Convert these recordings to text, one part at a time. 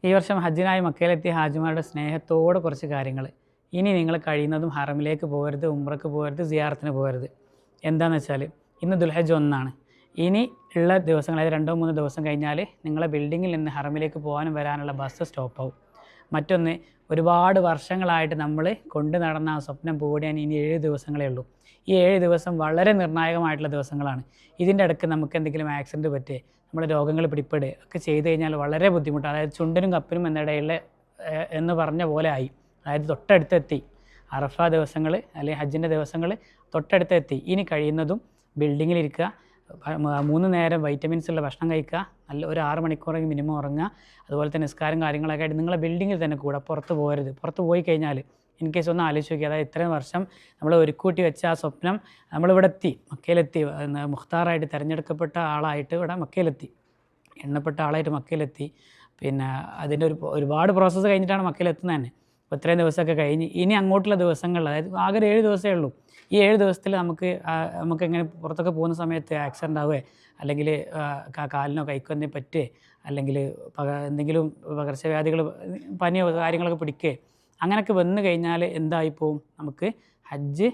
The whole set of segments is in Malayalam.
ഈ വർഷം ഹജ്ജിനായി മക്കയിലെത്തിയ ഹാജിമാരുടെ സ്നേഹത്തോടെ കുറച്ച് കാര്യങ്ങൾ. ഇനി നിങ്ങൾ കഴിയുന്നതും ഹറമിലേക്ക് പോകരുത്, ഉംറക്ക് പോകരുത്, സിയാറത്തിന് പോകരുത്. എന്താണെന്ന് വെച്ചാൽ ഇന്ന് ദുൽഹജ്ജ് 1 ഇനി ഉള്ള ദിവസങ്ങൾ, അതായത് 2-3 ദിവസം കഴിഞ്ഞാൽ നിങ്ങളെ ബിൽഡിങ്ങിൽ നിന്ന് ഹറമിലേക്ക് പോകാനും വരാനുള്ള ബസ് സ്റ്റോപ്പാവും. മറ്റൊന്ന്, ഒരുപാട് വർഷങ്ങളായിട്ട് നമ്മൾ കൊണ്ട് നടന്ന ആ സ്വപ്നം പൂവടിയാൻ ഇനി 7 ദിവസങ്ങളേ ഉള്ളൂ. ഈ 7 ദിവസം വളരെ നിർണായകമായിട്ടുള്ള ദിവസങ്ങളാണ്. ഇതിൻ്റെ ഇടയ്ക്ക് നമുക്ക് എന്തെങ്കിലും ആക്സിഡൻറ്റ് പറ്റുക, നമ്മുടെ രോഗങ്ങൾ പിടിപ്പെടുക ഒക്കെ ചെയ്ത് കഴിഞ്ഞാൽ വളരെ ബുദ്ധിമുട്ടാണ്. അതായത് ചുണ്ടിനും കപ്പിനും എന്നിടയിൽ എന്ന് പറഞ്ഞ പോലെ ആയി. അതായത് തൊട്ടടുത്തെത്തി അറഫ ദിവസങ്ങൾ അല്ലെങ്കിൽ ഹജ്ജിൻ്റെ ദിവസങ്ങൾ തൊട്ടടുത്തെത്തി. ഇനി കഴിയുന്നതും ബിൽഡിങ്ങിലിരിക്കുക, 3 നേരം വൈറ്റമിൻസ് ഉള്ള ഭക്ഷണം കഴിക്കുക, നല്ല ഒരു 6 മണിക്കൂറെങ്കിൽ മിനിമം ഉറങ്ങുക, അതുപോലെ തന്നെ നിസ്കാരം കാര്യങ്ങളൊക്കെ ആയിട്ട് നിങ്ങളെ ബിൽഡിങ്ങിൽ തന്നെ കൂടെ, പുറത്ത് പോകരുത്. പുറത്ത് പോയി കഴിഞ്ഞാൽ ഇൻ കേസ് ഒന്ന് ആലോചിച്ച് നോക്കി, അതായത് ഇത്രയും വർഷം നമ്മൾ ഒരുക്കൂട്ടി വെച്ച ആ സ്വപ്നം നമ്മളിവിടെ എത്തി, മക്കയിലെത്തി, മുഖ്താറായിട്ട് തിരഞ്ഞെടുക്കപ്പെട്ട ആളായിട്ട് ഇവിടെ മക്കയിലെത്തി, എണ്ണപ്പെട്ട ആളായിട്ട് മക്കയിലെത്തി. പിന്നെ അതിൻ്റെ ഒരുപാട് പ്രോസസ്സ് കഴിഞ്ഞിട്ടാണ് മക്കയിലെത്തുന്നത് തന്നെ. അപ്പോൾ ഇത്രയും ദിവസമൊക്കെ കഴിഞ്ഞ് ഇനി അങ്ങോട്ടുള്ള ദിവസങ്ങൾ, അതായത് ആകെ 7 ദിവസമേ ഉള്ളൂ. ഈ 7 ദിവസത്തിൽ നമുക്ക് എങ്ങനെ പുറത്തൊക്കെ പോകുന്ന സമയത്ത് ആക്സിഡൻ്റ് ആവുകയോ അല്ലെങ്കിൽ കാലിനോ കൈക്കോ എന്തെങ്കിലും പറ്റുകയോ അല്ലെങ്കിൽ എന്തെങ്കിലും പകർച്ചവ്യാധികൾ, പനിയോ കാര്യങ്ങളൊക്കെ പിടിക്കുകയോ അങ്ങനെയൊക്കെ വന്നു കഴിഞ്ഞാൽ എന്തായിപ്പോവും, നമുക്ക് ഹജ്ജ്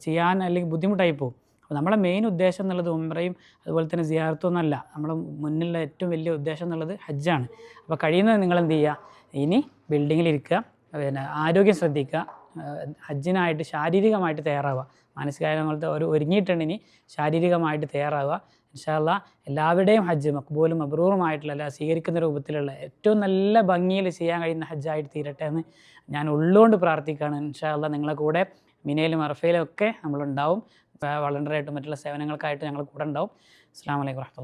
ചെയ്യാൻ അല്ലെങ്കിൽ ബുദ്ധിമുട്ടായി പോകും. അപ്പോൾ നമ്മളെ മെയിൻ ഉദ്ദേശം എന്നുള്ളത് ഉംറയും അതുപോലെ തന്നെ സിയാറത്തൊന്നുമല്ല. നമ്മുടെ മുന്നിലുള്ള ഏറ്റവും വലിയ ഉദ്ദേശം എന്നുള്ളത് ഹജ്ജാണ്. അപ്പോൾ കഴിയുന്നത് നിങ്ങളെന്ത് ചെയ്യുക, ഇനി ബിൽഡിങ്ങിലിരിക്കുക, പിന്നെ ആരോഗ്യം ശ്രദ്ധിക്കുക, ഹജ്ജിനായിട്ട് ശാരീരികമായിട്ട് തയ്യാറാവുക, മാനസികമായിട്ട് ഒരുങ്ങിയിട്ടുണ്ടെങ്കിൽ ശാരീരികമായിട്ട് തയ്യാറാവുക. ഇൻഷാ അല്ലാഹ് എല്ലാവരുടെയും ഹജ്ജ് മഖ്ബൂലും മബ്രൂറുമായിട്ടുള്ള, സ്വീകരിക്കുന്ന രൂപത്തിലുള്ള ഏറ്റവും നല്ല ഭംഗിയിൽ ചെയ്യാൻ കഴിയുന്ന ഹജ്ജായിട്ട് തീരട്ടെ എന്ന് ഞാൻ ഉള്ളുകൊണ്ട് പ്രാർത്ഥിക്കുകയാണ്. ഇൻഷാ അല്ലാഹ് നിങ്ങളെ കൂടെ മിനയിലും അറഫയിലും ഒക്കെ നമ്മളുണ്ടാവും. വളണ്ടറായിട്ടും മറ്റുള്ള സേവനങ്ങൾക്കായിട്ട് ഞങ്ങൾ കൂടെ ഉണ്ടാവും. അസ്സലാമു അലൈക്കും വറഹ്മത്തുള്ളാഹി.